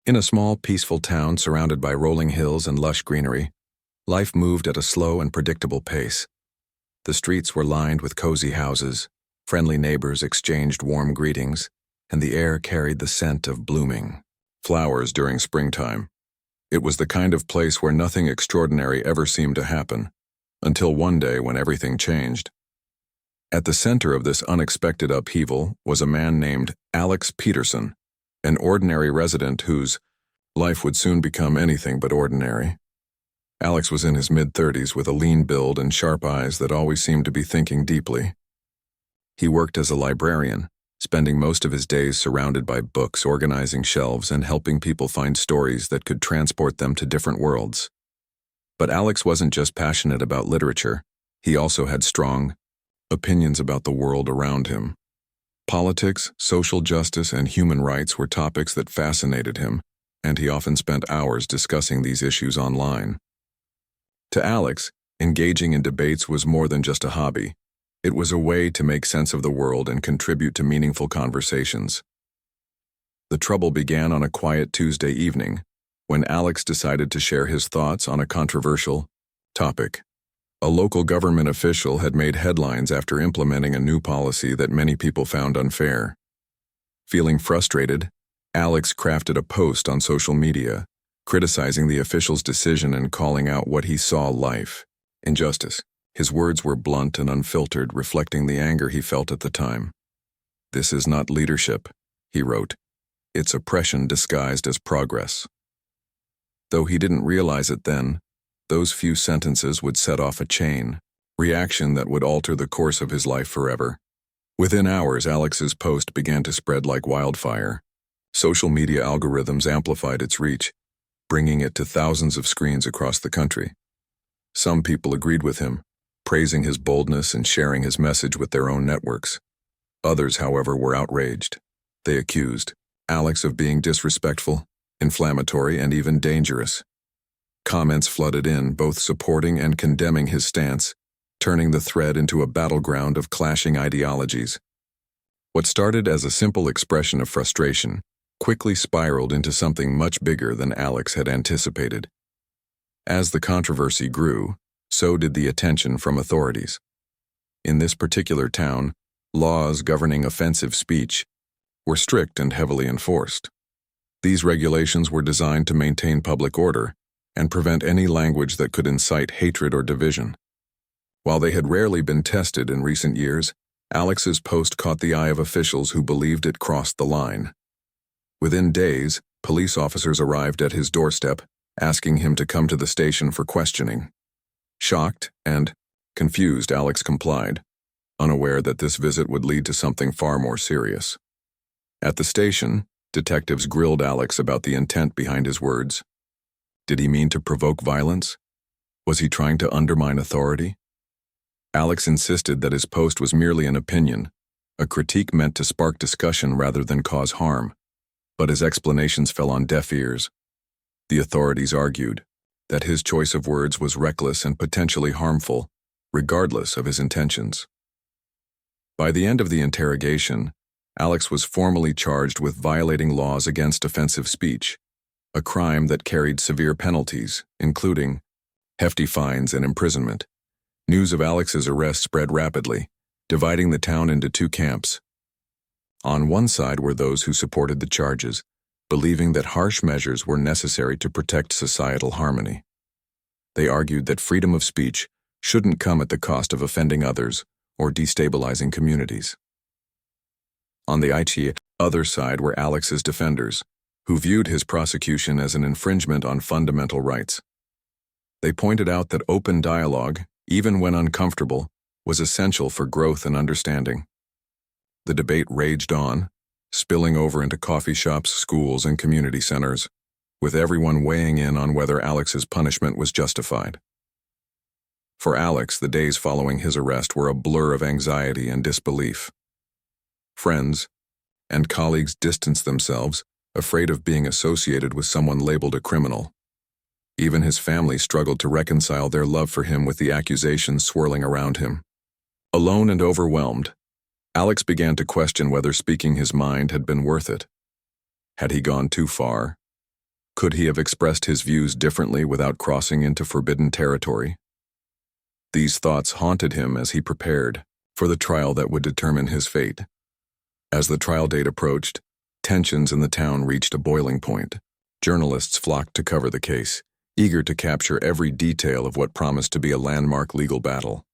In a small, peaceful town surrounded by rolling hills and lush greenery, life moved at a slow and predictable pace. The streets were lined with cozy houses, friendly neighbors exchanged warm greetings, and the air carried the scent of blooming flowers during springtime. It was the kind of place where nothing extraordinary ever seemed to happen, until one day when everything changed. At the center of this unexpected upheaval was a man named Alex Peterson, an ordinary resident whose life would soon become anything but ordinary. Alex was in his mid-30s with a lean build and sharp eyes that always seemed to be thinking deeply. He worked as a librarian, spending most of his days surrounded by books, organizing shelves, and helping people find stories that could transport them to different worlds. But Alex wasn't just passionate about literature, he also had strong opinions about the world around him. Politics, social justice, and human rights were topics that fascinated him, and he often spent hours discussing these issues online. To Alex, engaging in debates was more than just a hobby. It was a way to make sense of the world and contribute to meaningful conversations. The trouble began on a quiet Tuesday evening, when Alex decided to share his thoughts on a controversial topic. A local government official had made headlines after implementing a new policy that many people found unfair. Feeling frustrated, Alex crafted a post on social media, criticizing the official's decision and calling out what he saw life injustice. His words were blunt and unfiltered, reflecting the anger he felt at the time. "This is not leadership," he wrote. "It's oppression disguised as progress." Though he didn't realize it then, those few sentences would set off a chain reaction that would alter the course of his life forever. Within hours, Alex's post began to spread like wildfire. Social media algorithms amplified its reach, bringing it to thousands of screens across the country. Some people agreed with him, praising his boldness and sharing his message with their own networks. Others, however, were outraged. They accused Alex of being disrespectful, inflammatory, and even dangerous. Comments flooded in, both supporting and condemning his stance, turning the thread into a battleground of clashing ideologies. What started as a simple expression of frustration quickly spiraled into something much bigger than Alex had anticipated. As the controversy grew, so did the attention from authorities. In this particular town, laws governing offensive speech were strict and heavily enforced. These regulations were designed to maintain public order and prevent any language that could incite hatred or division. While they had rarely been tested in recent years, Alex's post caught the eye of officials who believed it crossed the line. Within days, police officers arrived at his doorstep, asking him to come to the station for questioning. Shocked and confused, Alex complied, unaware that this visit would lead to something far more serious. At the station, detectives grilled Alex about the intent behind his words. Did he mean to provoke violence? Was he trying to undermine authority? Alex insisted that his post was merely an opinion, a critique meant to spark discussion rather than cause harm. But his explanations fell on deaf ears. The authorities argued that his choice of words was reckless and potentially harmful, regardless of his intentions. By the end of the interrogation, Alex was formally charged with violating laws against offensive speech, a crime that carried severe penalties, including hefty fines and imprisonment. News of Alex's arrest spread rapidly, dividing the town into two camps. On one side were those who supported the charges, believing that harsh measures were necessary to protect societal harmony. They argued that freedom of speech shouldn't come at the cost of offending others or destabilizing communities. On the other side were Alex's defenders, who viewed his prosecution as an infringement on fundamental rights. They pointed out that open dialogue, even when uncomfortable, was essential for growth and understanding. The debate raged on, spilling over into coffee shops, schools, and community centers, with everyone weighing in on whether Alex's punishment was justified. For Alex, the days following his arrest were a blur of anxiety and disbelief. Friends and colleagues distanced themselves, afraid of being associated with someone labeled a criminal. Even his family struggled to reconcile their love for him with the accusations swirling around him. Alone and overwhelmed, Alex began to question whether speaking his mind had been worth it. Had he gone too far? Could he have expressed his views differently without crossing into forbidden territory? These thoughts haunted him as he prepared for the trial that would determine his fate. As the trial date approached, tensions in the town reached a boiling point. Journalists flocked to cover the case, eager to capture every detail of what promised to be a landmark legal battle.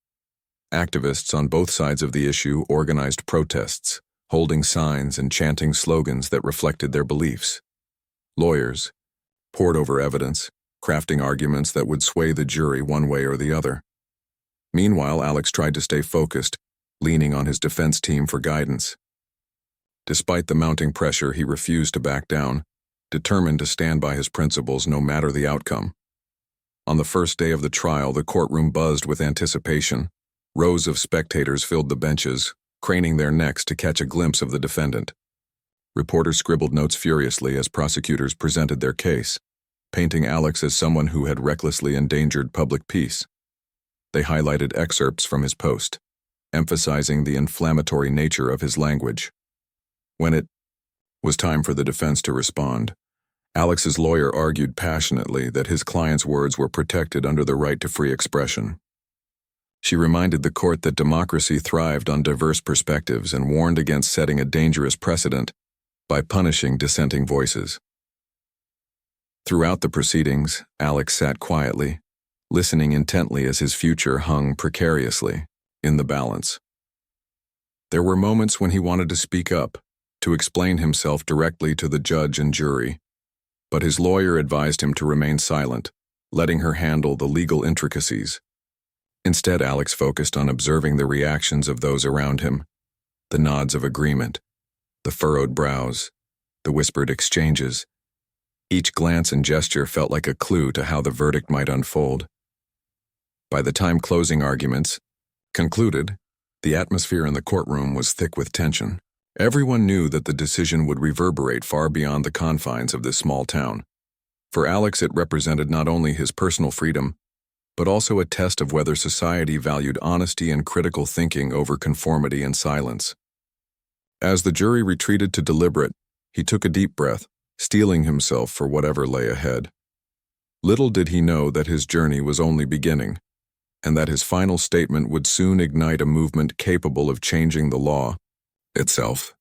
Activists on both sides of the issue organized protests, holding signs and chanting slogans that reflected their beliefs. Lawyers pored over evidence, crafting arguments that would sway the jury one way or the other. Meanwhile, Alex tried to stay focused, leaning on his defense team for guidance. Despite the mounting pressure, he refused to back down, determined to stand by his principles no matter the outcome. On the first day of the trial, the courtroom buzzed with anticipation. Rows of spectators filled the benches, craning their necks to catch a glimpse of the defendant. Reporters scribbled notes furiously as prosecutors presented their case, painting Alex as someone who had recklessly endangered public peace. They highlighted excerpts from his post, emphasizing the inflammatory nature of his language. When it was time for the defense to respond, Alex's lawyer argued passionately that his client's words were protected under the right to free expression. She reminded the court that democracy thrived on diverse perspectives and warned against setting a dangerous precedent by punishing dissenting voices. Throughout the proceedings, Alex sat quietly, listening intently as his future hung precariously in the balance. There were moments when he wanted to speak up, to explain himself directly to the judge and jury, but his lawyer advised him to remain silent, letting her handle the legal intricacies. Instead, Alex focused on observing the reactions of those around him, the nods of agreement, the furrowed brows, the whispered exchanges. Each glance and gesture felt like a clue to how the verdict might unfold. By the time closing arguments concluded, the atmosphere in the courtroom was thick with tension. Everyone knew that the decision would reverberate far beyond the confines of this small town. For Alex, it represented not only his personal freedom, but also a test of whether society valued honesty and critical thinking over conformity and silence. As the jury retreated to deliberate, he took a deep breath, steeling himself for whatever lay ahead. Little did he know that his journey was only beginning, and that his final statement would soon ignite a movement capable of changing the law itself.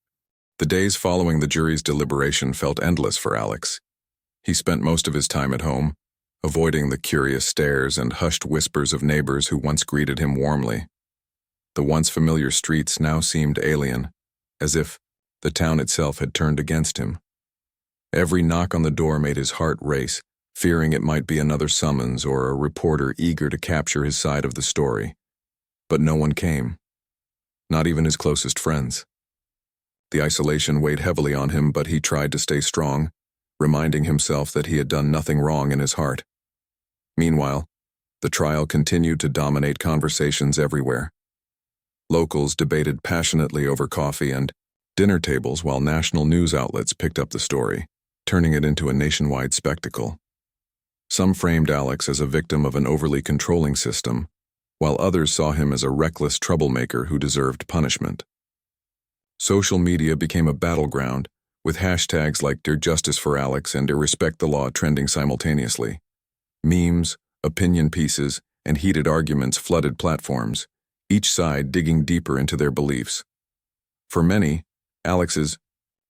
The days following the jury's deliberation felt endless for Alex. He spent most of his time at home, avoiding the curious stares and hushed whispers of neighbors who once greeted him warmly. The once familiar streets now seemed alien, as if the town itself had turned against him. Every knock on the door made his heart race, fearing it might be another summons or a reporter eager to capture his side of the story. But no one came, not even his closest friends. The isolation weighed heavily on him, but he tried to stay strong, reminding himself that he had done nothing wrong in his heart. Meanwhile, the trial continued to dominate conversations everywhere. Locals debated passionately over coffee and dinner tables while national news outlets picked up the story, turning it into a nationwide spectacle. Some framed Alex as a victim of an overly controlling system, while others saw him as a reckless troublemaker who deserved punishment. Social media became a battleground, with hashtags like Dear Justice for Alex and Irrespect the Law trending simultaneously. Memes, opinion pieces, and heated arguments flooded platforms, each side digging deeper into their beliefs. For many, Alex's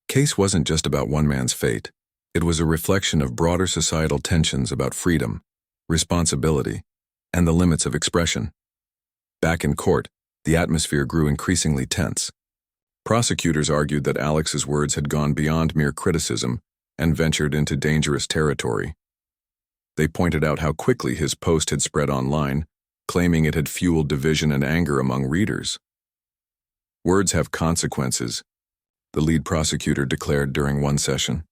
case wasn't just about one man's fate. It was a reflection of broader societal tensions about freedom, responsibility, and the limits of expression. Back in court, the atmosphere grew increasingly tense. Prosecutors argued that Alex's words had gone beyond mere criticism and ventured into dangerous territory. They pointed out how quickly his post had spread online, claiming it had fueled division and anger among readers. Words have consequences, the lead prosecutor declared during one session.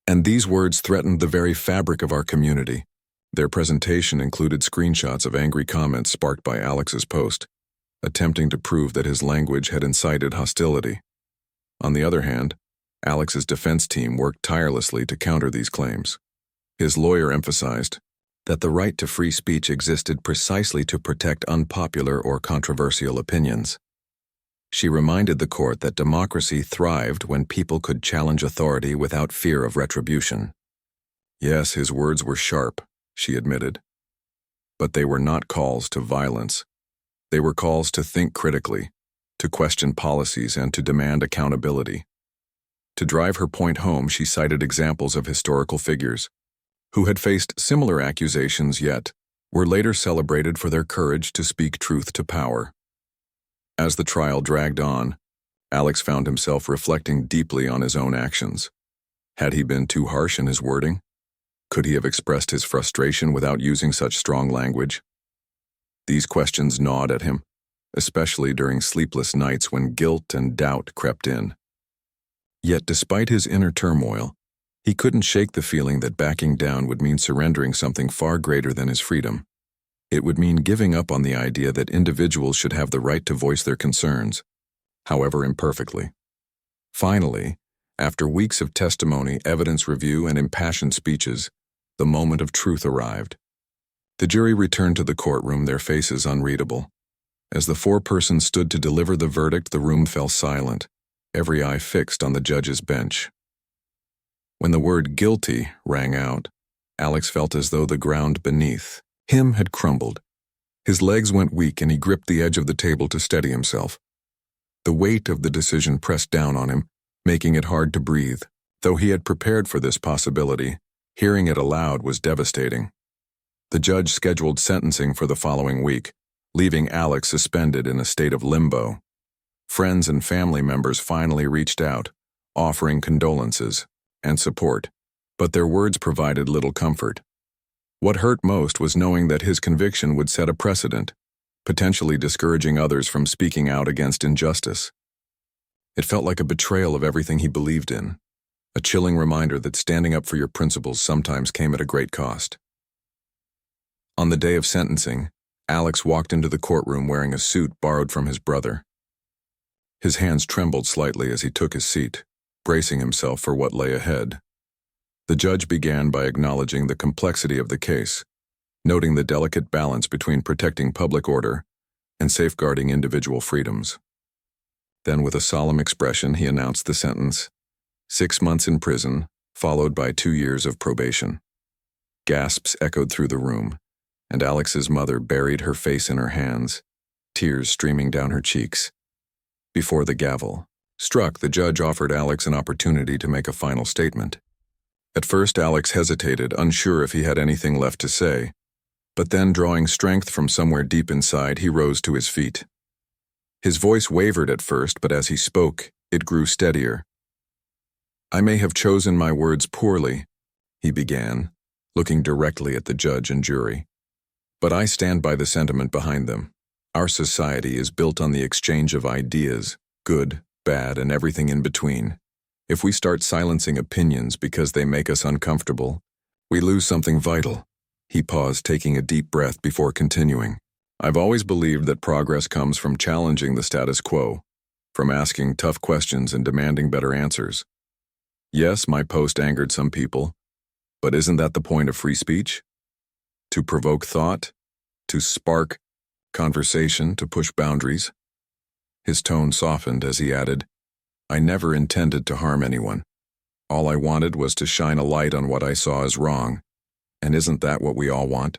And these words threatened the very fabric of our community. Their presentation included screenshots of angry comments sparked by Alex's post, attempting to prove that his language had incited hostility. On the other hand, Alex's defense team worked tirelessly to counter these claims. His lawyer emphasized that the right to free speech existed precisely to protect unpopular or controversial opinions. She reminded the court that democracy thrived when people could challenge authority without fear of retribution. Yes, his words were sharp, she admitted. But they were not calls to violence. They were calls to think critically, to question policies, and to demand accountability. To drive her point home, she cited examples of historical figures who had faced similar accusations yet were later celebrated for their courage to speak truth to power. As the trial dragged on, Alex found himself reflecting deeply on his own actions. Had he been too harsh in his wording? Could he have expressed his frustration without using such strong language? These questions gnawed at him, especially during sleepless nights when guilt and doubt crept in. Yet despite his inner turmoil, he couldn't shake the feeling that backing down would mean surrendering something far greater than his freedom. It would mean giving up on the idea that individuals should have the right to voice their concerns, however imperfectly. Finally, after weeks of testimony, evidence review, and impassioned speeches, the moment of truth arrived. The jury returned to the courtroom, their faces unreadable. As the four persons stood to deliver the verdict, the room fell silent, every eye fixed on the judge's bench. When the word guilty rang out, Alex felt as though the ground beneath him had crumbled. His legs went weak and he gripped the edge of the table to steady himself. The weight of the decision pressed down on him, making it hard to breathe. Though he had prepared for this possibility, hearing it aloud was devastating. The judge scheduled sentencing for the following week, leaving Alex suspended in a state of limbo. Friends and family members finally reached out, offering condolences and support, but their words provided little comfort. What hurt most was knowing that his conviction would set a precedent, potentially discouraging others from speaking out against injustice. It felt like a betrayal of everything he believed in, a chilling reminder that standing up for your principles sometimes came at a great cost. On the day of sentencing, Alex walked into the courtroom wearing a suit borrowed from his brother. His hands trembled slightly as he took his seat, bracing himself for what lay ahead. The judge began by acknowledging the complexity of the case, noting the delicate balance between protecting public order and safeguarding individual freedoms. Then, with a solemn expression, he announced the sentence: 6 months in prison, followed by 2 years of probation. Gasps echoed through the room, and Alex's mother buried her face in her hands, tears streaming down her cheeks. Before the gavel struck, the judge offered Alex an opportunity to make a final statement. At first, Alex hesitated, unsure if he had anything left to say, but then, drawing strength from somewhere deep inside, he rose to his feet. His voice wavered at first, but as he spoke, it grew steadier. "I may have chosen my words poorly," he began, looking directly at the judge and jury. "But I stand by the sentiment behind them. Our society is built on the exchange of ideas, good, bad, and everything in between. If we start silencing opinions because they make us uncomfortable, we lose something vital." He paused, taking a deep breath before continuing. "I've always believed that progress comes from challenging the status quo, from asking tough questions and demanding better answers. Yes, my post angered some people, but isn't that the point of free speech? To provoke thought, to spark conversation, to push boundaries?" His tone softened as he added, "I never intended to harm anyone. All I wanted was to shine a light on what I saw as wrong. And isn't that what we all want?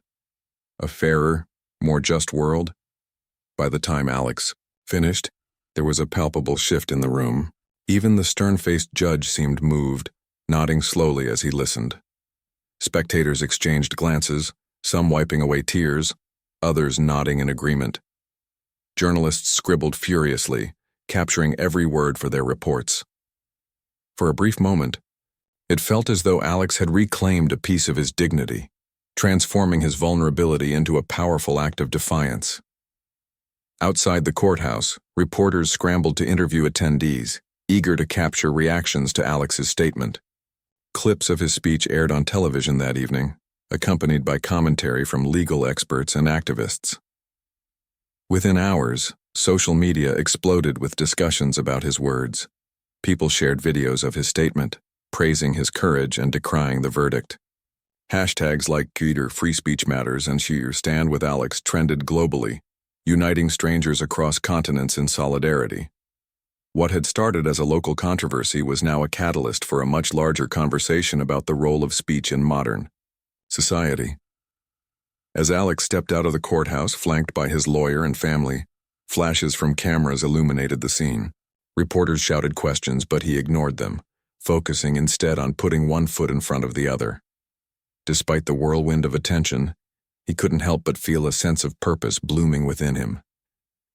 A fairer, more just world?" By the time Alex finished, there was a palpable shift in the room. Even the stern-faced judge seemed moved, nodding slowly as he listened. Spectators exchanged glances, some wiping away tears, others nodding in agreement. Journalists scribbled furiously, capturing every word for their reports. For a brief moment, it felt as though Alex had reclaimed a piece of his dignity, transforming his vulnerability into a powerful act of defiance. Outside the courthouse, reporters scrambled to interview attendees, eager to capture reactions to Alex's statement. Clips of his speech aired on television that evening, accompanied by commentary from legal experts and activists. Within hours, social media exploded with discussions about his words. People shared videos of his statement, praising his courage and decrying the verdict. Hashtags like Twitter Free Speech Matters and Cheer Stand with Alex trended globally, uniting strangers across continents in solidarity. What had started as a local controversy was now a catalyst for a much larger conversation about the role of speech in modern society. As Alex stepped out of the courthouse, flanked by his lawyer and family, flashes from cameras illuminated the scene. Reporters shouted questions, but he ignored them, focusing instead on putting one foot in front of the other. Despite the whirlwind of attention, he couldn't help but feel a sense of purpose blooming within him.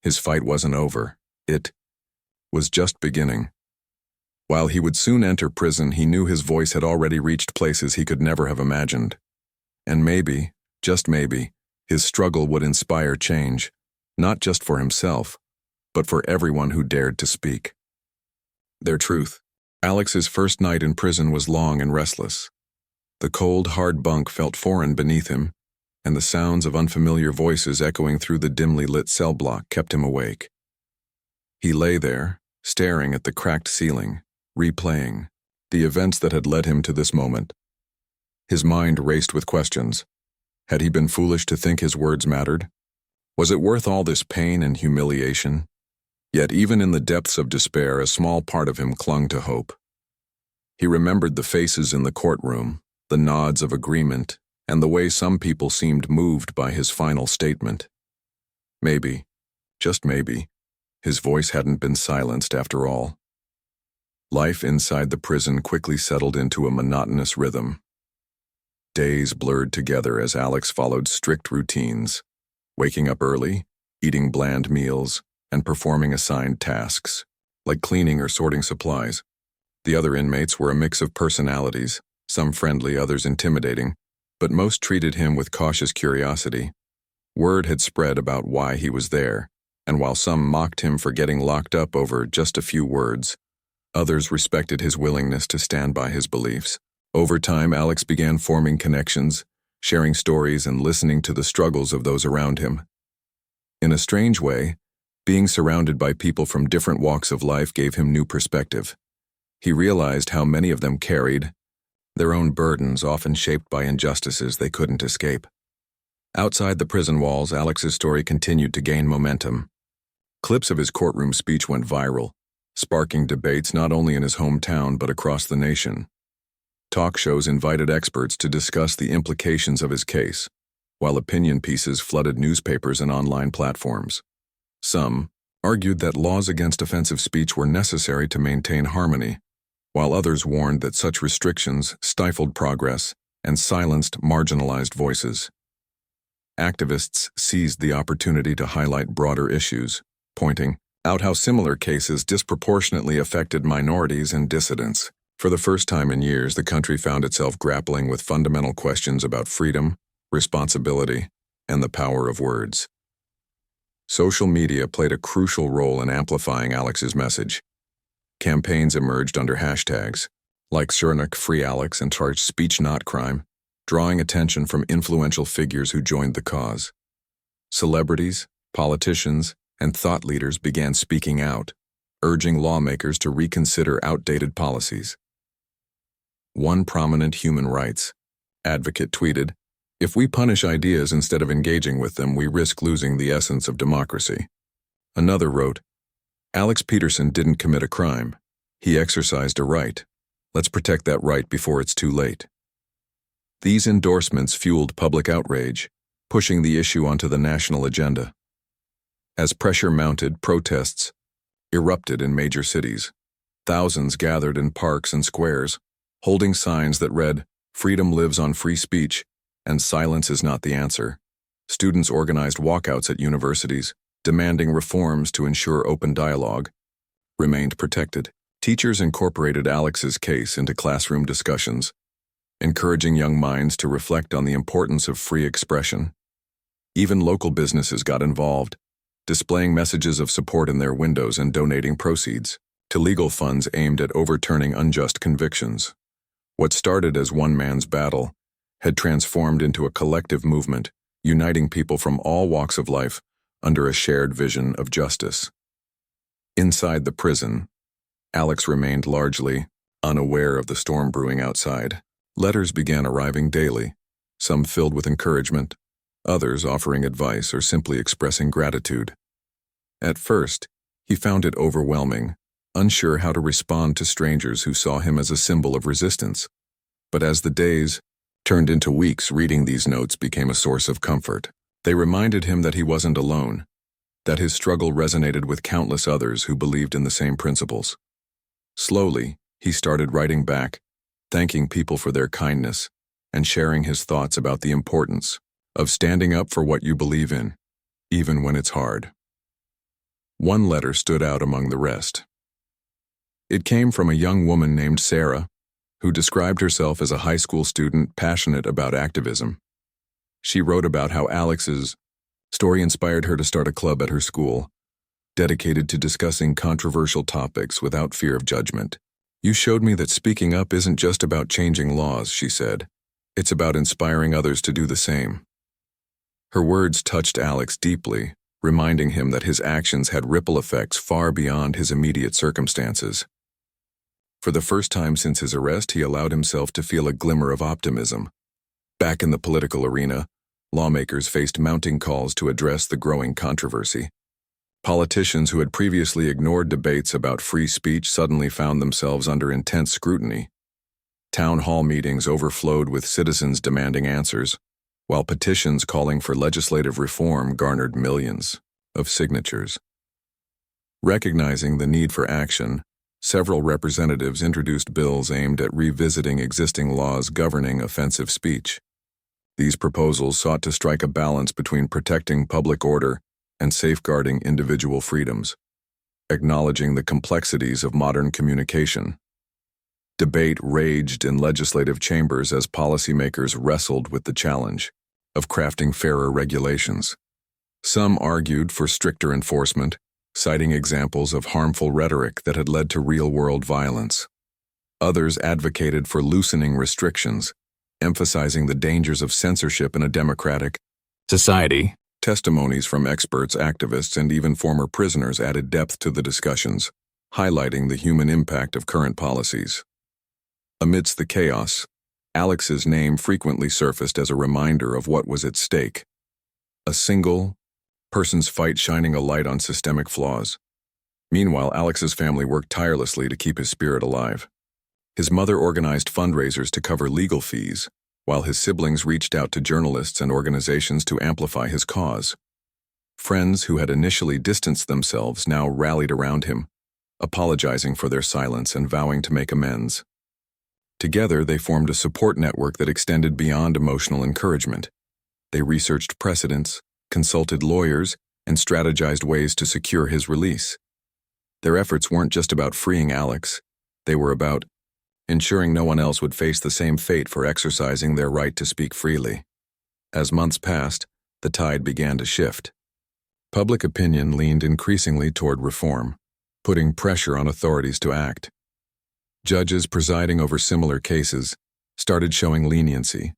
His fight wasn't over. It was just beginning. While he would soon enter prison, he knew his voice had already reached places he could never have imagined. And maybe, just maybe, his struggle would inspire change, not just for himself, but for everyone who dared to speak their truth. Alex's first night in prison was long and restless. The cold, hard bunk felt foreign beneath him, and the sounds of unfamiliar voices echoing through the dimly lit cell block kept him awake. He lay there, staring at the cracked ceiling, replaying the events that had led him to this moment. His mind raced with questions. Had he been foolish to think his words mattered? Was it worth all this pain and humiliation? Yet even in the depths of despair, a small part of him clung to hope. He remembered the faces in the courtroom, the nods of agreement, and the way some people seemed moved by his final statement. Maybe, just maybe, his voice hadn't been silenced after all. Life inside the prison quickly settled into a monotonous rhythm. Days blurred together as Alex followed strict routines, waking up early, eating bland meals, and performing assigned tasks, like cleaning or sorting supplies. The other inmates were a mix of personalities, some friendly, others intimidating, but most treated him with cautious curiosity. Word had spread about why he was there, and while some mocked him for getting locked up over just a few words, others respected his willingness to stand by his beliefs. Over time, Alex began forming connections, sharing stories and listening to the struggles of those around him. In a strange way, being surrounded by people from different walks of life gave him new perspective. He realized how many of them carried their own burdens, often shaped by injustices they couldn't escape. Outside the prison walls, Alex's story continued to gain momentum. Clips of his courtroom speech went viral, sparking debates not only in his hometown but across the nation. Talk shows invited experts to discuss the implications of his case, while opinion pieces flooded newspapers and online platforms. Some argued that laws against offensive speech were necessary to maintain harmony, while others warned that such restrictions stifled progress and silenced marginalized voices. Activists seized the opportunity to highlight broader issues, pointing out how similar cases disproportionately affected minorities and dissidents. For the first time in years, the country found itself grappling with fundamental questions about freedom, responsibility, and the power of words. Social media played a crucial role in amplifying Alex's message. Campaigns emerged under hashtags like Cernak Free Alex and Charge Speech Not Crime, drawing attention from influential figures who joined the cause. Celebrities, politicians, and thought leaders began speaking out, urging lawmakers to reconsider outdated policies. One prominent human rights advocate tweeted, "If we punish ideas instead of engaging with them, we risk losing the essence of democracy." Another wrote, "Alex Peterson didn't commit a crime. He exercised a right. Let's protect that right before it's too late." These endorsements fueled public outrage, pushing the issue onto the national agenda. As pressure mounted, protests erupted in major cities. Thousands gathered in parks and squares, holding signs that read, "Freedom lives on free speech," and "Silence is not the answer." Students organized walkouts at universities, demanding reforms to ensure open dialogue remained protected. Teachers incorporated Alex's case into classroom discussions, encouraging young minds to reflect on the importance of free expression. Even local businesses got involved, displaying messages of support in their windows and donating proceeds to legal funds aimed at overturning unjust convictions. What started as one man's battle had transformed into a collective movement, uniting people from all walks of life under a shared vision of justice. Inside the prison, Alex remained largely unaware of the storm brewing outside. Letters began arriving daily, some filled with encouragement, others offering advice or simply expressing gratitude. At first, he found it overwhelming, unsure how to respond to strangers who saw him as a symbol of resistance. But as the days turned into weeks, reading these notes became a source of comfort. They reminded him that he wasn't alone, that his struggle resonated with countless others who believed in the same principles. Slowly, he started writing back, thanking people for their kindness, and sharing his thoughts about the importance of standing up for what you believe in, even when it's hard. One letter stood out among the rest. It came from a young woman named Sarah, who described herself as a high school student passionate about activism. She wrote about how Alex's story inspired her to start a club at her school, dedicated to discussing controversial topics without fear of judgment. "You showed me that speaking up isn't just about changing laws," she said. "It's about inspiring others to do the same." Her words touched Alex deeply, reminding him that his actions had ripple effects far beyond his immediate circumstances. For the first time since his arrest, he allowed himself to feel a glimmer of optimism. Back in the political arena, lawmakers faced mounting calls to address the growing controversy. Politicians who had previously ignored debates about free speech suddenly found themselves under intense scrutiny. Town hall meetings overflowed with citizens demanding answers, while petitions calling for legislative reform garnered millions of signatures. Recognizing the need for action, several representatives introduced bills aimed at revisiting existing laws governing offensive speech. These proposals sought to strike a balance between protecting public order and safeguarding individual freedoms, acknowledging the complexities of modern communication. Debate raged in legislative chambers as policymakers wrestled with the challenge of crafting fairer regulations. Some argued for stricter enforcement, citing examples of harmful rhetoric that had led to real-world violence. Others advocated for loosening restrictions, emphasizing the dangers of censorship in a democratic society. Testimonies from experts, activists, and even former prisoners added depth to the discussions, highlighting the human impact of current policies. Amidst the chaos, Alex's name frequently surfaced as a reminder of what was at stake. A single person's fight shining a light on systemic flaws. Meanwhile, Alex's family worked tirelessly to keep his spirit alive. His mother organized fundraisers to cover legal fees, while his siblings reached out to journalists and organizations to amplify his cause. Friends who had initially distanced themselves now rallied around him, apologizing for their silence and vowing to make amends. Together, they formed a support network that extended beyond emotional encouragement. They researched precedents, consulted lawyers, and strategized ways to secure his release. Their efforts weren't just about freeing Alex, they were about ensuring no one else would face the same fate for exercising their right to speak freely. As months passed, the tide began to shift. Public opinion leaned increasingly toward reform, putting pressure on authorities to act. Judges presiding over similar cases started showing leniency,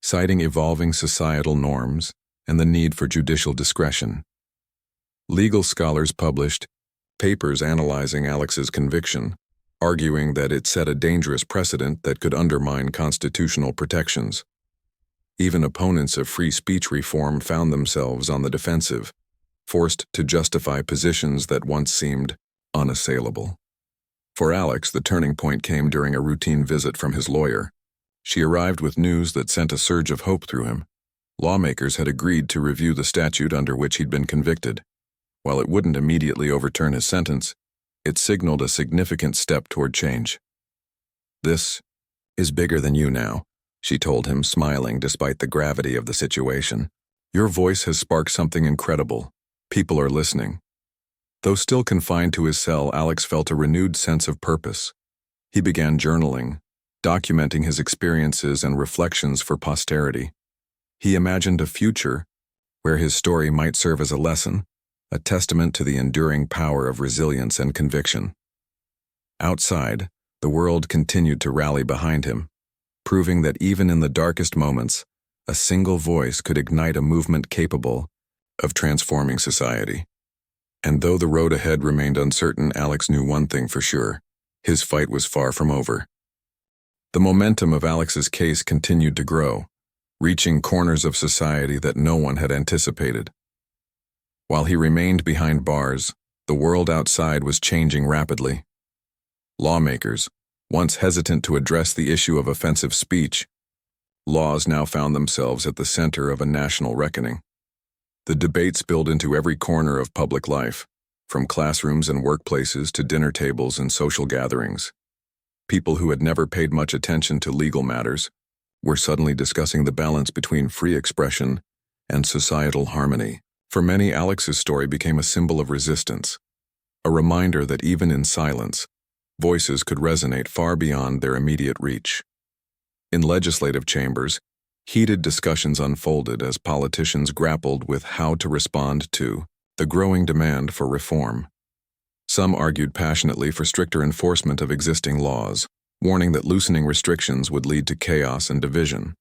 citing evolving societal norms and the need for judicial discretion. Legal scholars published papers analyzing Alex's conviction, arguing that it set a dangerous precedent that could undermine constitutional protections. Even opponents of free speech reform found themselves on the defensive, forced to justify positions that once seemed unassailable. For Alex, the turning point came during a routine visit from his lawyer. She arrived with news that sent a surge of hope through him. Lawmakers had agreed to review the statute under which he'd been convicted. While it wouldn't immediately overturn his sentence, it signaled a significant step toward change. "This is bigger than you now," she told him, smiling despite the gravity of the situation. "Your voice has sparked something incredible. People are listening." Though still confined to his cell, Alex felt a renewed sense of purpose. He began journaling, documenting his experiences and reflections for posterity. He imagined a future where his story might serve as a lesson, a testament to the enduring power of resilience and conviction. Outside, the world continued to rally behind him, proving that even in the darkest moments, a single voice could ignite a movement capable of transforming society. And though the road ahead remained uncertain, Alex knew one thing for sure: his fight was far from over. The momentum of Alex's case continued to grow, reaching corners of society that no one had anticipated. While he remained behind bars, the world outside was changing rapidly. Lawmakers, once hesitant to address the issue of offensive speech, laws now found themselves at the center of a national reckoning. The debate spilled into every corner of public life, from classrooms and workplaces to dinner tables and social gatherings. People who had never paid much attention to legal matters were suddenly discussing the balance between free expression and societal harmony. For many, Alex's story became a symbol of resistance, a reminder that even in silence, voices could resonate far beyond their immediate reach. In legislative chambers, heated discussions unfolded as politicians grappled with how to respond to the growing demand for reform. Some argued passionately for stricter enforcement of existing laws, warning that loosening restrictions would lead to chaos and division.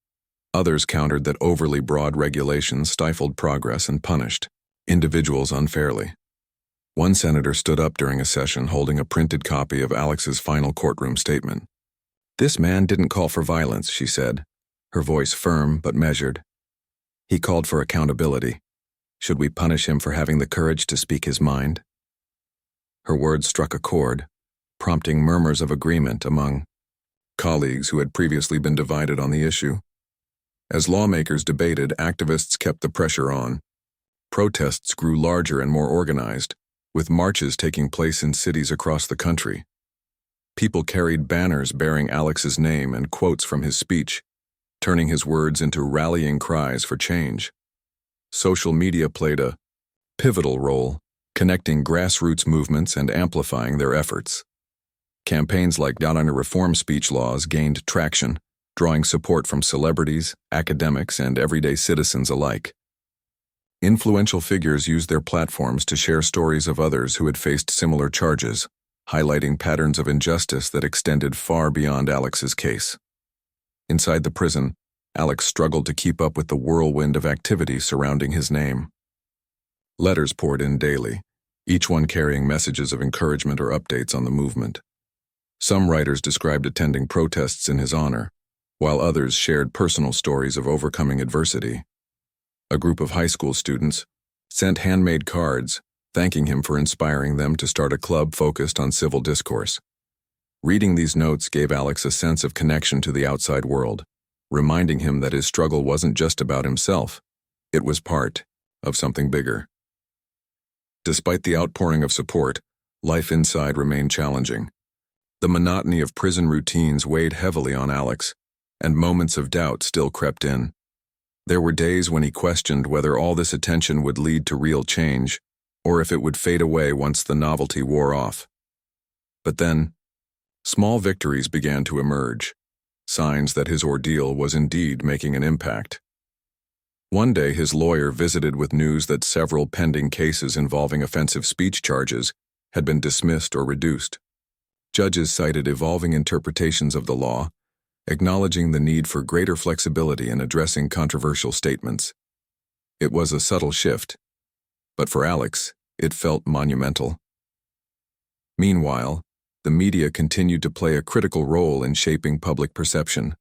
Others countered that overly broad regulations stifled progress and punished individuals unfairly. One senator stood up during a session holding a printed copy of Alex's final courtroom statement. "This man didn't call for violence," she said, her voice firm but measured. "He called for accountability. Should we punish him for having the courage to speak his mind?" Her words struck a chord, prompting murmurs of agreement among colleagues who had previously been divided on the issue. As lawmakers debated, activists kept the pressure on. Protests grew larger and more organized, with marches taking place in cities across the country. People carried banners bearing Alex's name and quotes from his speech, turning his words into rallying cries for change. Social media played a pivotal role, connecting grassroots movements and amplifying their efforts. Campaigns like Down Under Reform speech laws gained traction, drawing support from celebrities, academics, and everyday citizens alike. Influential figures used their platforms to share stories of others who had faced similar charges, highlighting patterns of injustice that extended far beyond Alex's case. Inside the prison, Alex struggled to keep up with the whirlwind of activity surrounding his name. Letters poured in daily, each one carrying messages of encouragement or updates on the movement. Some writers described attending protests in his honor, while others shared personal stories of overcoming adversity. A group of high school students sent handmade cards, thanking him for inspiring them to start a club focused on civil discourse. Reading these notes gave Alex a sense of connection to the outside world, reminding him that his struggle wasn't just about himself, it was part of something bigger. Despite the outpouring of support, life inside remained challenging. The monotony of prison routines weighed heavily on Alex, and moments of doubt still crept in. There were days when he questioned whether all this attention would lead to real change, or if it would fade away once the novelty wore off. But then, small victories began to emerge, signs that his ordeal was indeed making an impact. One day, his lawyer visited with news that several pending cases involving offensive speech charges had been dismissed or reduced. Judges cited evolving interpretations of the law, acknowledging the need for greater flexibility in addressing controversial statements. It was a subtle shift, but for Alex, it felt monumental. Meanwhile, the media continued to play a critical role in shaping public perception.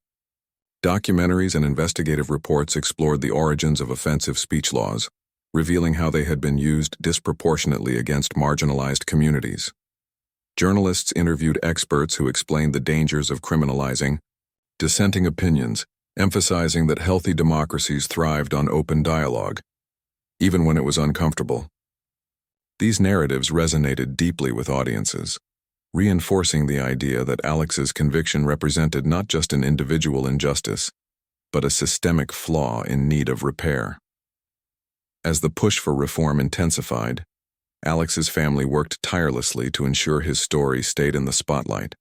Documentaries and investigative reports explored the origins of offensive speech laws, revealing how they had been used disproportionately against marginalized communities. Journalists interviewed experts who explained the dangers of criminalizing dissenting opinions, emphasizing that healthy democracies thrived on open dialogue, even when it was uncomfortable. These narratives resonated deeply with audiences, reinforcing the idea that Alex's conviction represented not just an individual injustice, but a systemic flaw in need of repair. As the push for reform intensified, Alex's family worked tirelessly to ensure his story stayed in the spotlight.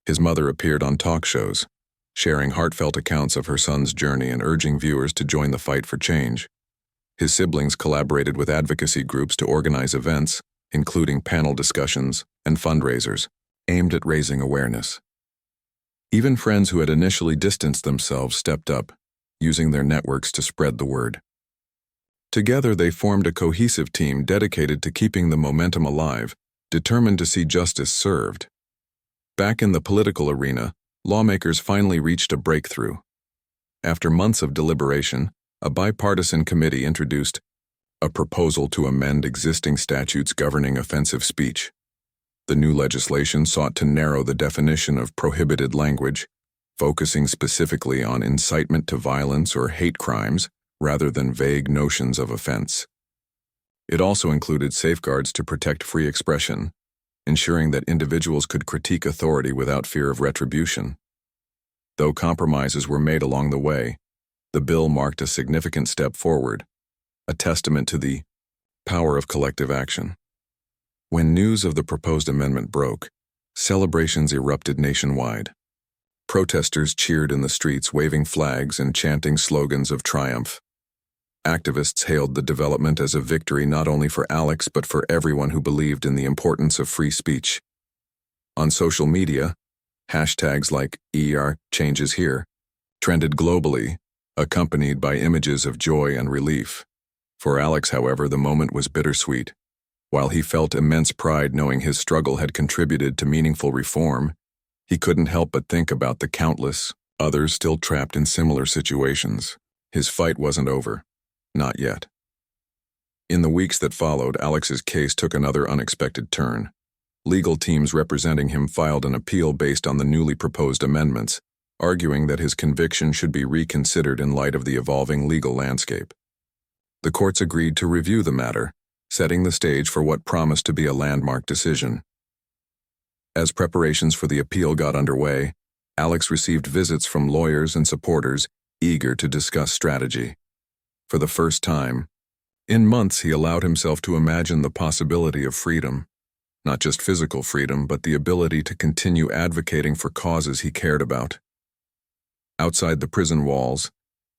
His mother appeared on talk shows, sharing heartfelt accounts of her son's journey and urging viewers to join the fight for change. His siblings collaborated with advocacy groups to organize events, including panel discussions and fundraisers, aimed at raising awareness. Even friends who had initially distanced themselves stepped up, using their networks to spread the word. Together, they formed a cohesive team dedicated to keeping the momentum alive, determined to see justice served. Back in the political arena, lawmakers finally reached a breakthrough. After months of deliberation, a bipartisan committee introduced a proposal to amend existing statutes governing offensive speech. The new legislation sought to narrow the definition of prohibited language, focusing specifically on incitement to violence or hate crimes rather than vague notions of offense. It also included safeguards to protect free expression, ensuring that individuals could critique authority without fear of retribution. Though compromises were made along the way, the bill marked a significant step forward, a testament to the power of collective action. When news of the proposed amendment broke, celebrations erupted nationwide. Protesters cheered in the streets, waving flags and chanting slogans of triumph. Activists hailed the development as a victory not only for Alex but for everyone who believed in the importance of free speech. On social media, hashtags like #ChangesHere trended globally, accompanied by images of joy and relief. For Alex, however, the moment was bittersweet. While he felt immense pride knowing his struggle had contributed to meaningful reform, he couldn't help but think about the countless others still trapped in similar situations. His fight wasn't over. Not yet. In the weeks that followed, Alex's case took another unexpected turn. Legal teams representing him filed an appeal based on the newly proposed amendments, arguing that his conviction should be reconsidered in light of the evolving legal landscape. The courts agreed to review the matter, setting the stage for what promised to be a landmark decision. As preparations for the appeal got underway, Alex received visits from lawyers and supporters eager to discuss strategy. For the first time in months, he allowed himself to imagine the possibility of freedom, not just physical freedom, but the ability to continue advocating for causes he cared about. Outside the prison walls,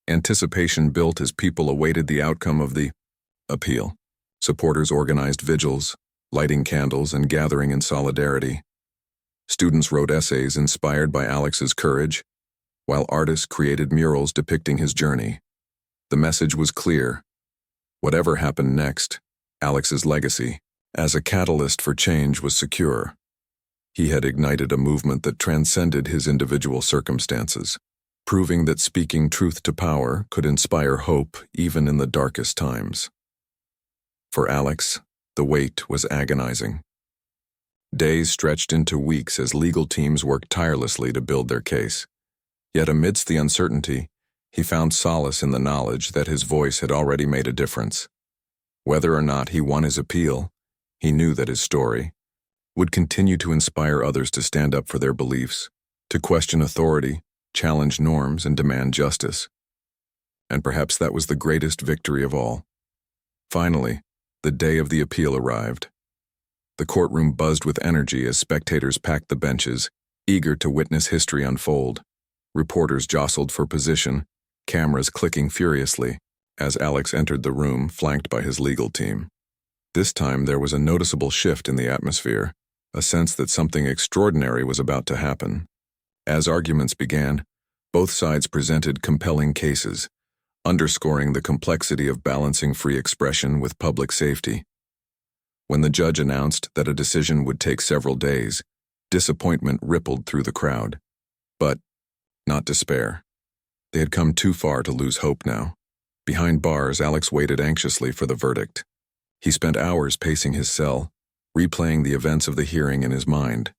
anticipation built as people awaited the outcome of the appeal. Supporters organized vigils, lighting candles and gathering in solidarity. Students wrote essays inspired by Alex's courage, while artists created murals depicting his journey. The message was clear. Whatever happened next, Alex's legacy, as a catalyst for change, was secure. He had ignited a movement that transcended his individual circumstances, proving that speaking truth to power could inspire hope even in the darkest times. For Alex, the wait was agonizing. Days stretched into weeks as legal teams worked tirelessly to build their case. Yet amidst the uncertainty, he found solace in the knowledge that his voice had already made a difference. Whether or not he won his appeal, he knew that his story would continue to inspire others to stand up for their beliefs, to question authority, challenge norms, and demand justice. And perhaps that was the greatest victory of all. Finally, the day of the appeal arrived. The courtroom buzzed with energy as spectators packed the benches, eager to witness history unfold. Reporters jostled for position, cameras clicking furiously, as Alex entered the room, flanked by his legal team. This time there was a noticeable shift in the atmosphere, a sense that something extraordinary was about to happen. As arguments began, both sides presented compelling cases, underscoring the complexity of balancing free expression with public safety. When the judge announced that a decision would take several days, disappointment rippled through the crowd. But not despair. They had come too far to lose hope now. Behind bars, Alex waited anxiously for the verdict. He spent hours pacing his cell, replaying the events of the hearing in his mind.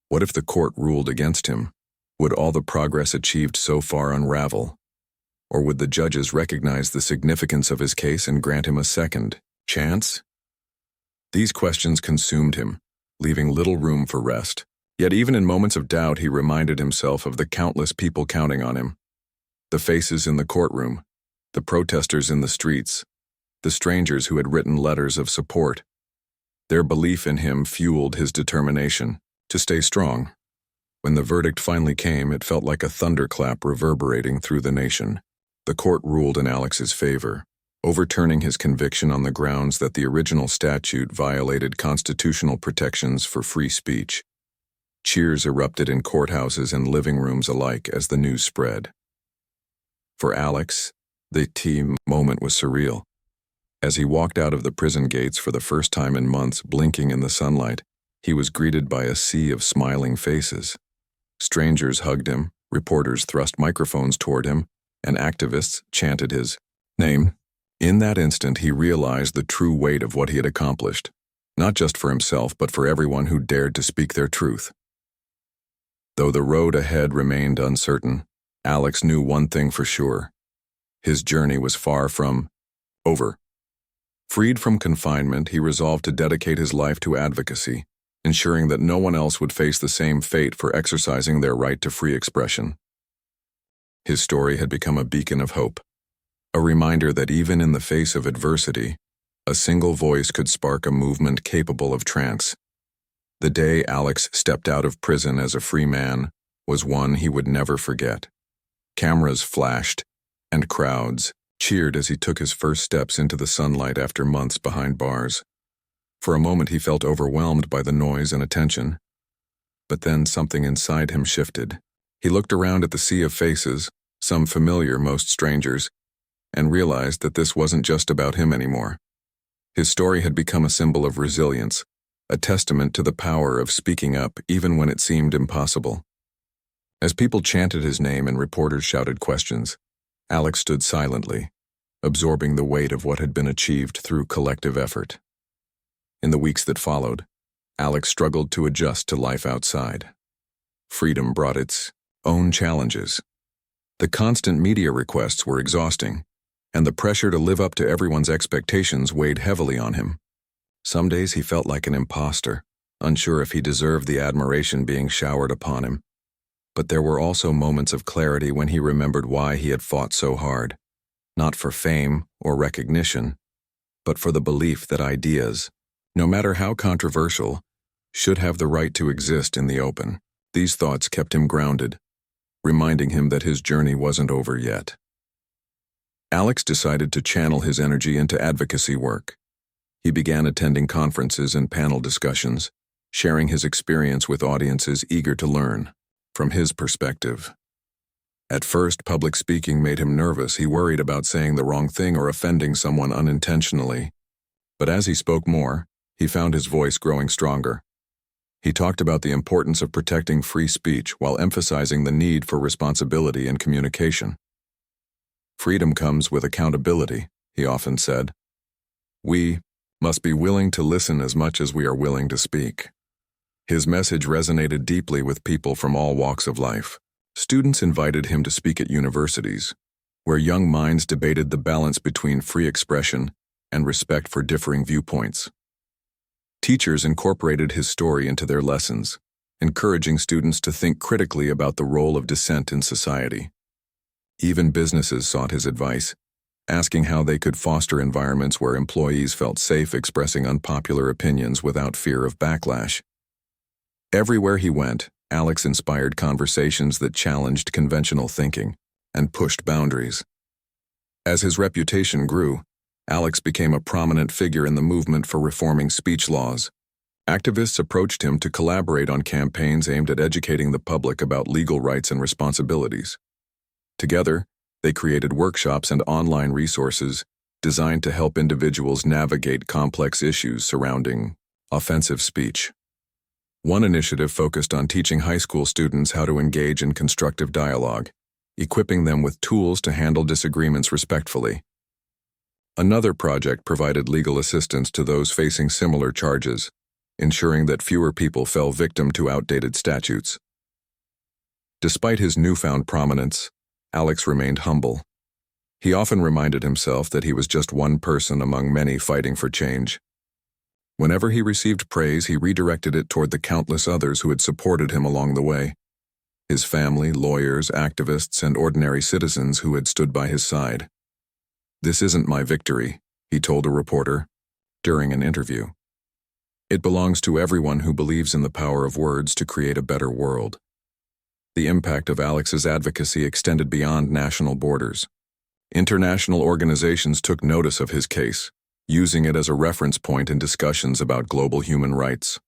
What if the court ruled against him? Would all the progress achieved so far unravel? Or would the judges recognize the significance of his case and grant him a second chance? These questions consumed him, leaving little room for rest. Yet even in moments of doubt, he reminded himself of the countless people counting on him. The faces in the courtroom, the protesters in the streets, the strangers who had written letters of support. Their belief in him fueled his determination to stay strong. When the verdict finally came, it felt like a thunderclap reverberating through the nation. The court ruled in Alex's favor, overturning his conviction on the grounds that the original statute violated constitutional protections for free speech. Cheers erupted in courthouses and living rooms alike as the news spread. For Alex, the moment was surreal. As he walked out of the prison gates for the first time in months, blinking in the sunlight, he was greeted by a sea of smiling faces. Strangers hugged him, reporters thrust microphones toward him, and activists chanted his name. In that instant, he realized the true weight of what he had accomplished. not just for himself but for everyone who dared to speak their truth. Though the road ahead remained uncertain, Alex knew one thing for sure. His journey was far from over. Freed from confinement, he resolved to dedicate his life to advocacy, ensuring that no one else would face the same fate for exercising their right to free expression. His story had become a beacon of hope, a reminder that even in the face of adversity, a single voice could spark a movement capable of trance. The day Alex stepped out of prison as a free man was one he would never forget. Cameras flashed, and crowds cheered as he took his first steps into the sunlight after months behind bars. For a moment he felt overwhelmed by the noise and attention. But then something inside him shifted. He looked around at the sea of faces, some familiar, most strangers, and realized that this wasn't just about him anymore. His story had become a symbol of resilience, a testament to the power of speaking up even when it seemed impossible. As people chanted his name and reporters shouted questions, Alex stood silently, absorbing the weight of what had been achieved through collective effort. In the weeks that followed, Alex struggled to adjust to life outside. Freedom brought its own challenges. The constant media requests were exhausting, and the pressure to live up to everyone's expectations weighed heavily on him. Some days he felt like an imposter, unsure if he deserved the admiration being showered upon him. But there were also moments of clarity when he remembered why he had fought so hard, not for fame or recognition, but for the belief that ideas, no matter how controversial, should have the right to exist in the open. These thoughts kept him grounded, reminding him that his journey wasn't over yet. Alex decided to channel his energy into advocacy work. He began attending conferences and panel discussions, sharing his experience with audiences eager to learn from his perspective. At first, public speaking made him nervous. He worried about saying the wrong thing or offending someone unintentionally. But as he spoke more, he found his voice growing stronger. He talked about the importance of protecting free speech while emphasizing the need for responsibility and communication. Freedom comes with accountability, he often said. We must be willing to listen as much as we are willing to speak. His message resonated deeply with people from all walks of life. Students invited him to speak at universities, where young minds debated the balance between free expression and respect for differing viewpoints. Teachers incorporated his story into their lessons, encouraging students to think critically about the role of dissent in society. Even businesses sought his advice, asking how they could foster environments where employees felt safe expressing unpopular opinions without fear of backlash. Everywhere he went, Alex inspired conversations that challenged conventional thinking and pushed boundaries. As his reputation grew, Alex became a prominent figure in the movement for reforming speech laws. Activists approached him to collaborate on campaigns aimed at educating the public about legal rights and responsibilities. Together, they created workshops and online resources designed to help individuals navigate complex issues surrounding offensive speech. One initiative focused on teaching high school students how to engage in constructive dialogue, equipping them with tools to handle disagreements respectfully. Another project provided legal assistance to those facing similar charges, ensuring that fewer people fell victim to outdated statutes. Despite his newfound prominence, Alex remained humble. He often reminded himself that he was just one person among many fighting for change. Whenever he received praise, he redirected it toward the countless others who had supported him along the way. His family, lawyers, activists, and ordinary citizens who had stood by his side. "This isn't my victory," he told a reporter during an interview. "It belongs to everyone who believes in the power of words to create a better world." The impact of Alex's advocacy extended beyond national borders. International organizations took notice of his case, using it as a reference point in discussions about global human rights.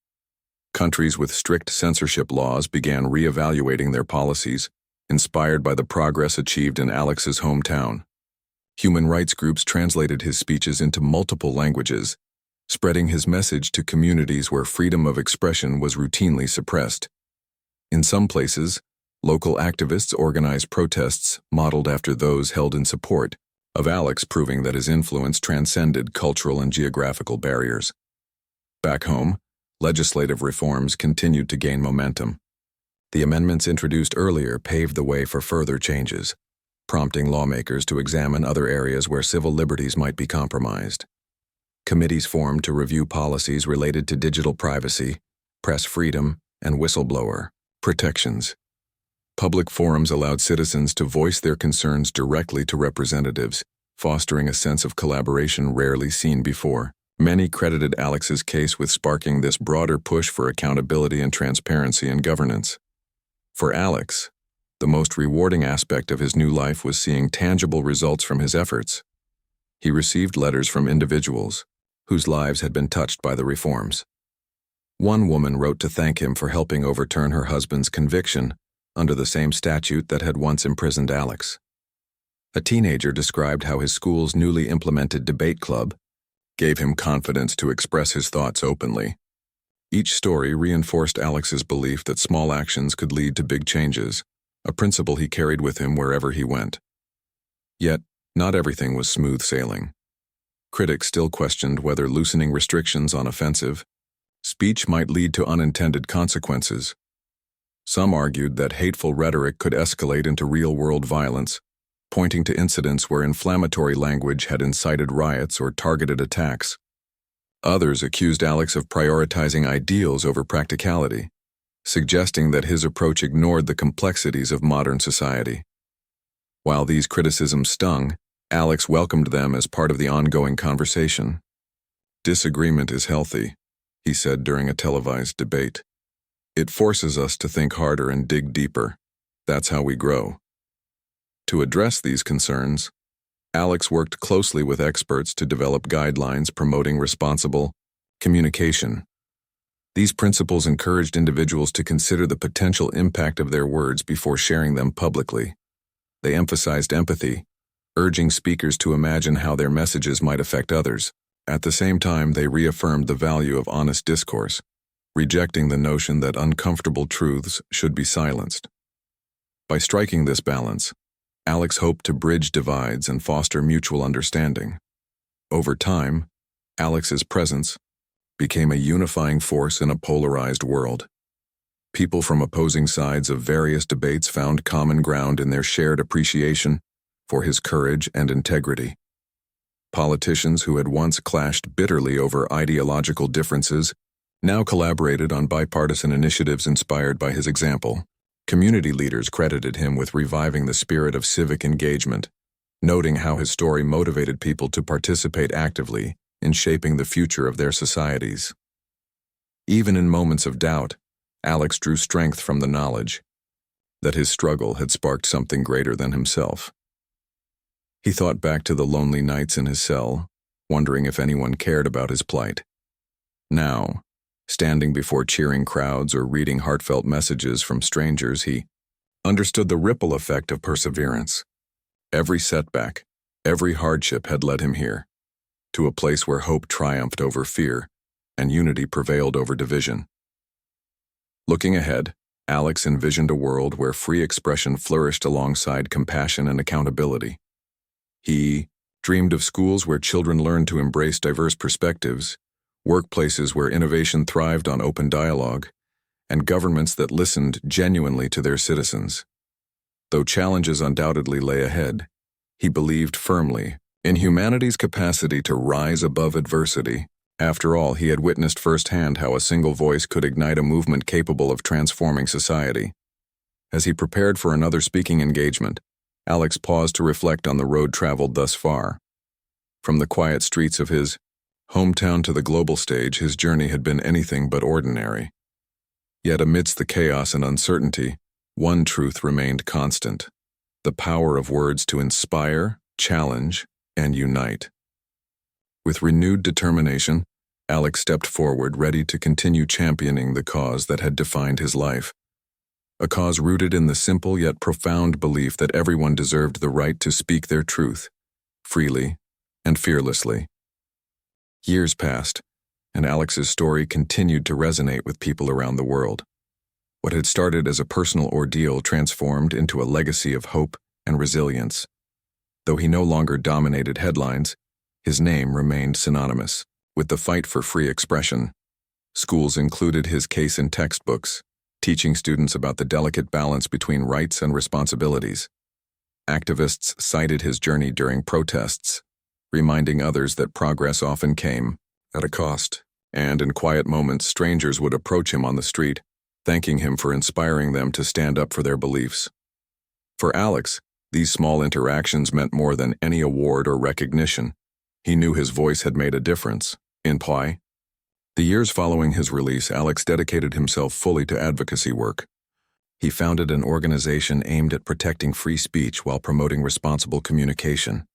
Countries with strict censorship laws began re-evaluating their policies, inspired by the progress achieved in Alex's hometown. Human rights groups translated his speeches into multiple languages, spreading his message to communities where freedom of expression was routinely suppressed. In some places, local activists organized protests modeled after those held in support of Alex, proving that his influence transcended cultural and geographical barriers. Back home, legislative reforms continued to gain momentum. The amendments introduced earlier paved the way for further changes, prompting lawmakers to examine other areas where civil liberties might be compromised. Committees formed to review policies related to digital privacy, press freedom, and whistleblower protections. Public forums allowed citizens to voice their concerns directly to representatives, fostering a sense of collaboration rarely seen before. Many credited Alex's case with sparking this broader push for accountability and transparency in governance. For Alex, the most rewarding aspect of his new life was seeing tangible results from his efforts. He received letters from individuals whose lives had been touched by the reforms. One woman wrote to thank him for helping overturn her husband's conviction under the same statute that had once imprisoned Alex. A teenager described how his school's newly implemented debate club gave him confidence to express his thoughts openly. Each story reinforced Alex's belief that small actions could lead to big changes, a principle he carried with him wherever he went. Yet, not everything was smooth sailing. Critics still questioned whether loosening restrictions on offensive speech might lead to unintended consequences. Some argued that hateful rhetoric could escalate into real-world violence, pointing to incidents where inflammatory language had incited riots or targeted attacks. Others accused Alex of prioritizing ideals over practicality, suggesting that his approach ignored the complexities of modern society. While these criticisms stung, Alex welcomed them as part of the ongoing conversation. "Disagreement is healthy," he said during a televised debate. "It forces us to think harder and dig deeper. That's how we grow." To address these concerns, Alex worked closely with experts to develop guidelines promoting responsible communication. These principles encouraged individuals to consider the potential impact of their words before sharing them publicly. They emphasized empathy, urging speakers to imagine how their messages might affect others. At the same time, they reaffirmed the value of honest discourse, rejecting the notion that uncomfortable truths should be silenced. By striking this balance, Alex hoped to bridge divides and foster mutual understanding. Over time, Alex's presence became a unifying force in a polarized world. People from opposing sides of various debates found common ground in their shared appreciation for his courage and integrity. Politicians who had once clashed bitterly over ideological differences now collaborated on bipartisan initiatives inspired by his example. Community leaders credited him with reviving the spirit of civic engagement, noting how his story motivated people to participate actively in shaping the future of their societies. Even in moments of doubt, Alex drew strength from the knowledge that his struggle had sparked something greater than himself. He thought back to the lonely nights in his cell, wondering if anyone cared about his plight. Now, standing before cheering crowds or reading heartfelt messages from strangers, he understood the ripple effect of perseverance. Every setback, every hardship had led him here, to a place where hope triumphed over fear and unity prevailed over division. Looking ahead, Alex envisioned a world where free expression flourished alongside compassion and accountability. He dreamed of schools where children learned to embrace diverse perspectives, workplaces where innovation thrived on open dialogue, and governments that listened genuinely to their citizens. Though challenges undoubtedly lay ahead, he believed firmly in humanity's capacity to rise above adversity. After all, he had witnessed firsthand how a single voice could ignite a movement capable of transforming society. As he prepared for another speaking engagement, Alex paused to reflect on the road traveled thus far. From the quiet streets of his hometown to the global stage, his journey had been anything but ordinary. Yet amidst the chaos and uncertainty, one truth remained constant: the power of words to inspire, challenge, and unite. With renewed determination, Alex stepped forward, ready to continue championing the cause that had defined his life. A cause rooted in the simple yet profound belief that everyone deserved the right to speak their truth, freely and fearlessly. Years passed, and Alex's story continued to resonate with people around the world. What had started as a personal ordeal transformed into a legacy of hope and resilience. Though he no longer dominated headlines, his name remained synonymous with the fight for free expression. Schools included his case in textbooks, teaching students about the delicate balance between rights and responsibilities. Activists cited his journey during protests, reminding others that progress often came at a cost, and in quiet moments strangers would approach him on the street, thanking him for inspiring them to stand up for their beliefs. For Alex, these small interactions meant more than any award or recognition. He knew his voice had made a difference. In Pi, the years following his release, Alex dedicated himself fully to advocacy work. He founded an organization aimed at protecting free speech while promoting responsible communication.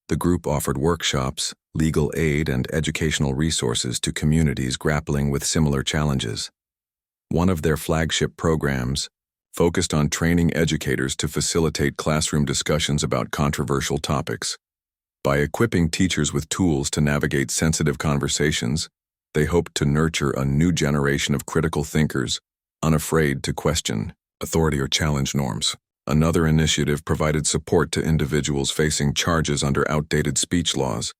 The group offered workshops, legal aid, and educational resources to communities grappling with similar challenges. One of their flagship programs focused on training educators to facilitate classroom discussions about controversial topics. By equipping teachers with tools to navigate sensitive conversations, they hoped to nurture a new generation of critical thinkers, unafraid to question authority or challenge norms. Another initiative provided support to individuals facing charges under outdated speech laws,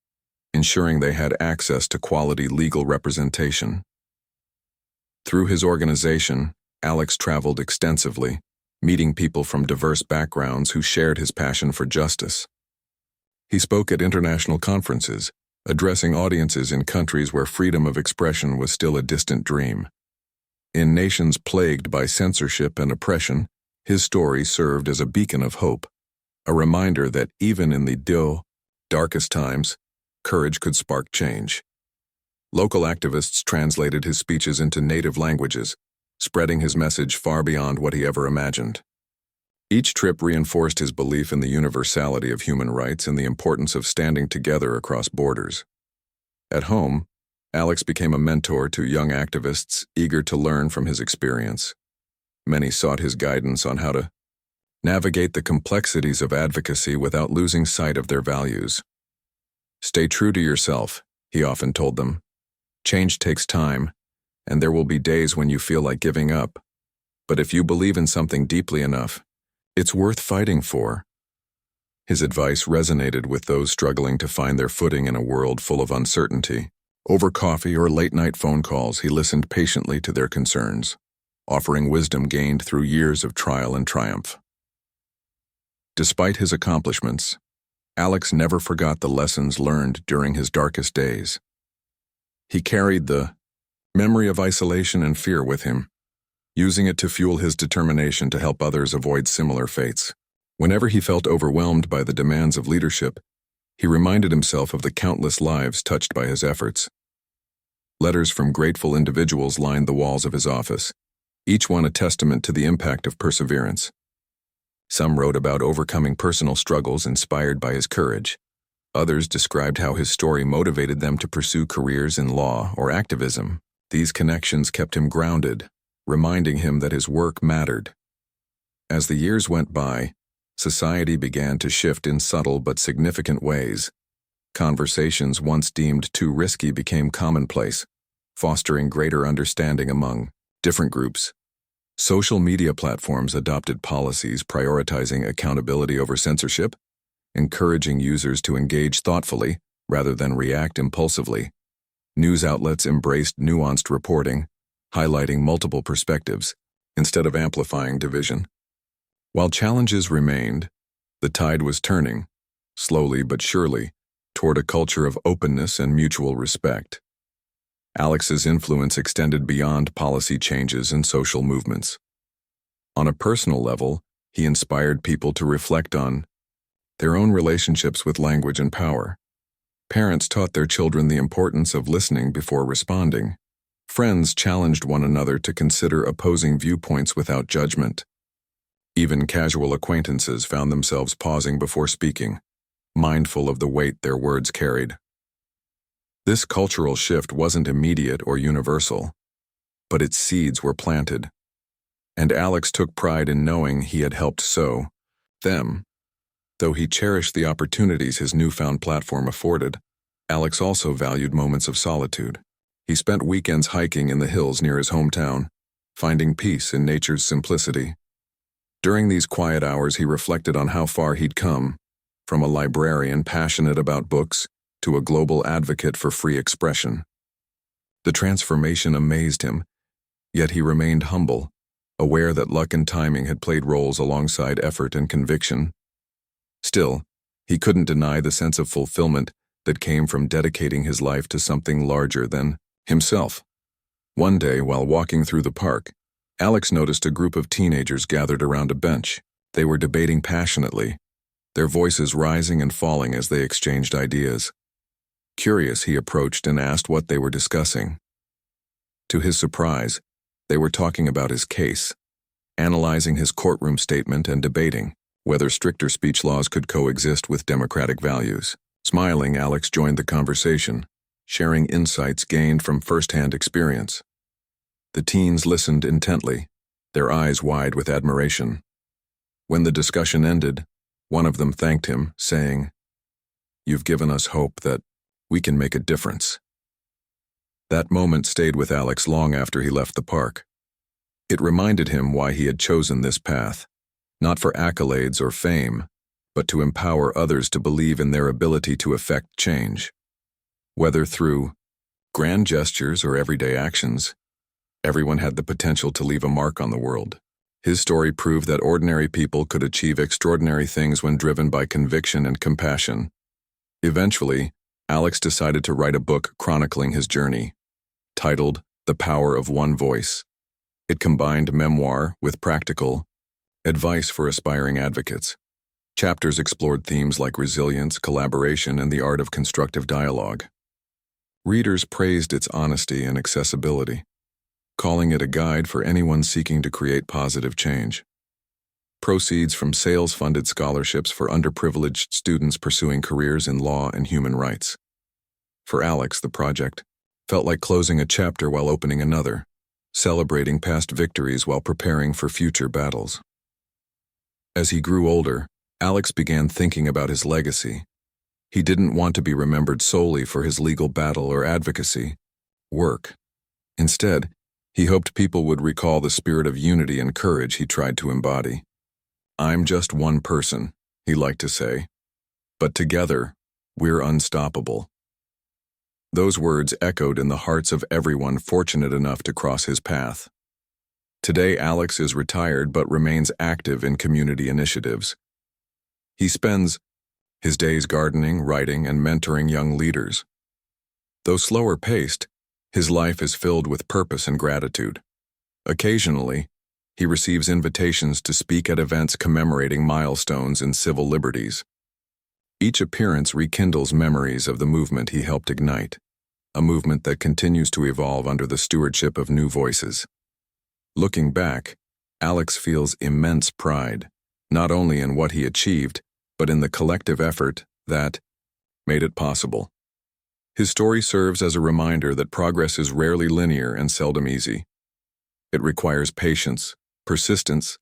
ensuring they had access to quality legal representation. Through his organization, Alex traveled extensively, meeting people from diverse backgrounds who shared his passion for justice. He spoke at international conferences, addressing audiences in countries where freedom of expression was still a distant dream. In nations plagued by censorship and oppression, his story served as a beacon of hope, a reminder that even in the darkest times, courage could spark change. Local activists translated his speeches into native languages, spreading his message far beyond what he ever imagined. Each trip reinforced his belief in the universality of human rights and the importance of standing together across borders. At home, Alex became a mentor to young activists eager to learn from his experience. Many sought his guidance on how to navigate the complexities of advocacy without losing sight of their values. "Stay true to yourself," he often told them. "Change takes time, and there will be days when you feel like giving up. But if you believe in something deeply enough, it's worth fighting for." His advice resonated with those struggling to find their footing in a world full of uncertainty. Over coffee or late-night phone calls, he listened patiently to their concerns, offering wisdom gained through years of trial and triumph. Despite his accomplishments, Alex never forgot the lessons learned during his darkest days. He carried the memory of isolation and fear with him, using it to fuel his determination to help others avoid similar fates. Whenever he felt overwhelmed by the demands of leadership, he reminded himself of the countless lives touched by his efforts. Letters from grateful individuals lined the walls of his office, each one a testament to the impact of perseverance. Some wrote about overcoming personal struggles inspired by his courage. Others described how his story motivated them to pursue careers in law or activism. These connections kept him grounded, reminding him that his work mattered. As the years went by, society began to shift in subtle but significant ways. Conversations once deemed too risky became commonplace, fostering greater understanding among different groups. Social media platforms adopted policies prioritizing accountability over censorship, encouraging users to engage thoughtfully rather than react impulsively. News outlets embraced nuanced reporting, highlighting multiple perspectives instead of amplifying division. While challenges remained, the tide was turning, slowly but surely, toward a culture of openness and mutual respect. Alex's influence extended beyond policy changes and social movements. On a personal level, he inspired people to reflect on their own relationships with language and power. Parents taught their children the importance of listening before responding. Friends challenged one another to consider opposing viewpoints without judgment. Even casual acquaintances found themselves pausing before speaking, mindful of the weight their words carried. This cultural shift wasn't immediate or universal, but its seeds were planted, and Alex took pride in knowing he had helped sow them. Though he cherished the opportunities his newfound platform afforded, Alex also valued moments of solitude. He spent weekends hiking in the hills near his hometown, finding peace in nature's simplicity. During these quiet hours, he reflected on how far he'd come, from a librarian passionate about books to a global advocate for free expression. The transformation amazed him, yet he remained humble, aware that luck and timing had played roles alongside effort and conviction. Still, he couldn't deny the sense of fulfillment that came from dedicating his life to something larger than himself. One day, while walking through the park, Alex noticed a group of teenagers gathered around a bench. They were debating passionately, their voices rising and falling as they exchanged ideas. Curious, he approached and asked what they were discussing. To his surprise, they were talking about his case, analyzing his courtroom statement and debating whether stricter speech laws could coexist with democratic values. Smiling, Alex joined the conversation, sharing insights gained from first-hand experience. The teens listened intently, their eyes wide with admiration. When the discussion ended, one of them thanked him, saying, "You've given us hope that we can make a difference." That moment stayed with Alex long after he left the park. It reminded him why he had chosen this path, not for accolades or fame, but to empower others to believe in their ability to effect change. Whether through grand gestures or everyday actions, everyone had the potential to leave a mark on the world. His story proved that ordinary people could achieve extraordinary things when driven by conviction and compassion. Eventually, Alex decided to write a book chronicling his journey, titled The Power of One Voice. It combined memoir with practical advice for aspiring advocates. Chapters explored themes like resilience, collaboration, and the art of constructive dialogue. Readers praised its honesty and accessibility, calling it a guide for anyone seeking to create positive change. Proceeds from sales funded scholarships for underprivileged students pursuing careers in law and human rights. For Alex, the project felt like closing a chapter while opening another, celebrating past victories while preparing for future battles. As he grew older, Alex began thinking about his legacy. He didn't want to be remembered solely for his legal battle or advocacy work. Instead, he hoped people would recall the spirit of unity and courage he tried to embody. "I'm just one person," he liked to say, "but together, we're unstoppable." Those words echoed in the hearts of everyone fortunate enough to cross his path. Today, Alex is retired but remains active in community initiatives. He spends his days gardening, writing, and mentoring young leaders. Though slower paced, his life is filled with purpose and gratitude. Occasionally, he receives invitations to speak at events commemorating milestones in civil liberties. Each appearance rekindles memories of the movement he helped ignite, a movement that continues to evolve under the stewardship of new voices. Looking back, Alex feels immense pride, not only in what he achieved, but in the collective effort that made it possible. His story serves as a reminder that progress is rarely linear and seldom easy. It requires patience, persistence,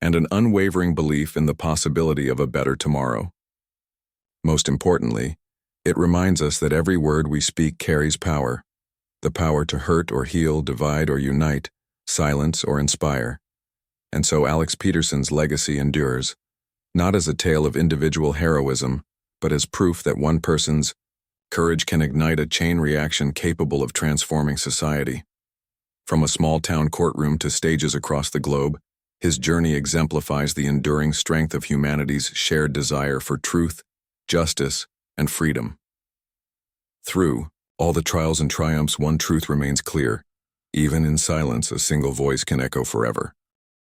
and an unwavering belief in the possibility of a better tomorrow. Most importantly, it reminds us that every word we speak carries power, the power to hurt or heal, divide or unite, silence or inspire. And so Alex Peterson's legacy endures, not as a tale of individual heroism, but as proof that one person's courage can ignite a chain reaction capable of transforming society. From a small-town courtroom to stages across the globe, his journey exemplifies the enduring strength of humanity's shared desire for truth, justice, and freedom. Through all the trials and triumphs, one truth remains clear: even in silence, a single voice can echo forever.